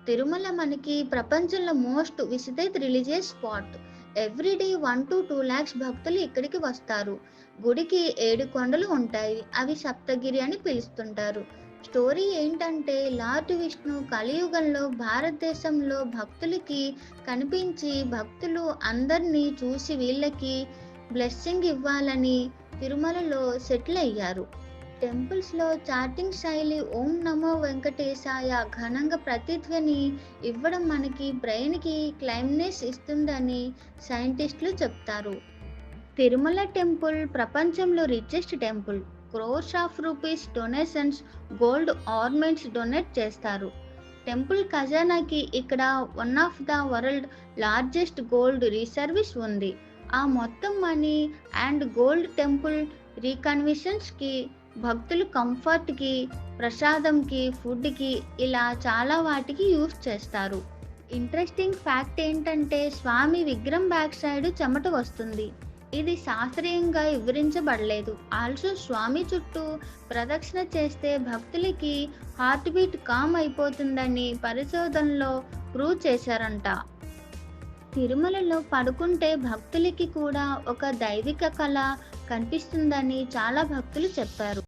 తిరుమల మనకి ప్రపంచంలో most visited religious spot. Every day 1-2 lakhs భక్తులు ఇక్కడికి వస్తారు. గుడికి 7 కొండలు ఉంటాయి. అవి సప్తగిరి అని పిలుస్తుంటారు. స్టోరీ ఏంటంటే లార్డ్ విష్ణు కలియుగంలో భారతదేశంలో భక్తులకి కనిపించి భక్తులు అందరినీ చూసి వీళ్ళకి బ్లెస్సింగ్ ఇవ్వాలని తిరుమలలో సెటిల్ అయ్యారు. టెంపుల్స్‌లో చాటింగ్ శైలి ఓం నమో వెంకటేశాయ ఘనంగా ప్రతిధ్వని ఇవ్వడం మనకి బ్రెయిన్‌కి క్లైమ్నెస్ ఇస్తుందని సైంటిస్టులు చెప్తారు. తిరుమల టెంపుల్ ప్రపంచంలో richest temple. Crores of rupees donations, gold ornaments donate చేస్తారు. టెంపుల్ ఖజానాకి ఇక్కడ one of the world largest gold reserves ఉంది. ఆ మొత్తం మనీ అండ్ గోల్డ్ టెంపుల్ రీకన్స్ట్రక్షన్స్‌కి, భక్తులు కంఫర్ట్‌కి, ప్రసాదంకి, ఫుడ్‌కి ఇలా చాలా వాటికి యూజ్ చేస్తారు. ఇంట్రెస్టింగ్ ఫ్యాక్ట్ ఏంటంటే స్వామి విగ్రహం బ్యాక్ సైడ్ చెమట వస్తుంది. ఇది శాస్త్రీయంగా వివరించబడలేదు. ఆల్సో స్వామి చుట్టూ ప్రదక్షిణ చేస్తే భక్తులకి హార్ట్ బీట్ కామ్ అయిపోతుందని పరిశోధనలో ప్రూవ్ చేశారంట. తిరుమలలో పడుకుంటే భక్తులకి కూడా ఒక దైవిక కళ కనిపిస్తుందని చాలా భక్తులు చెప్పారు.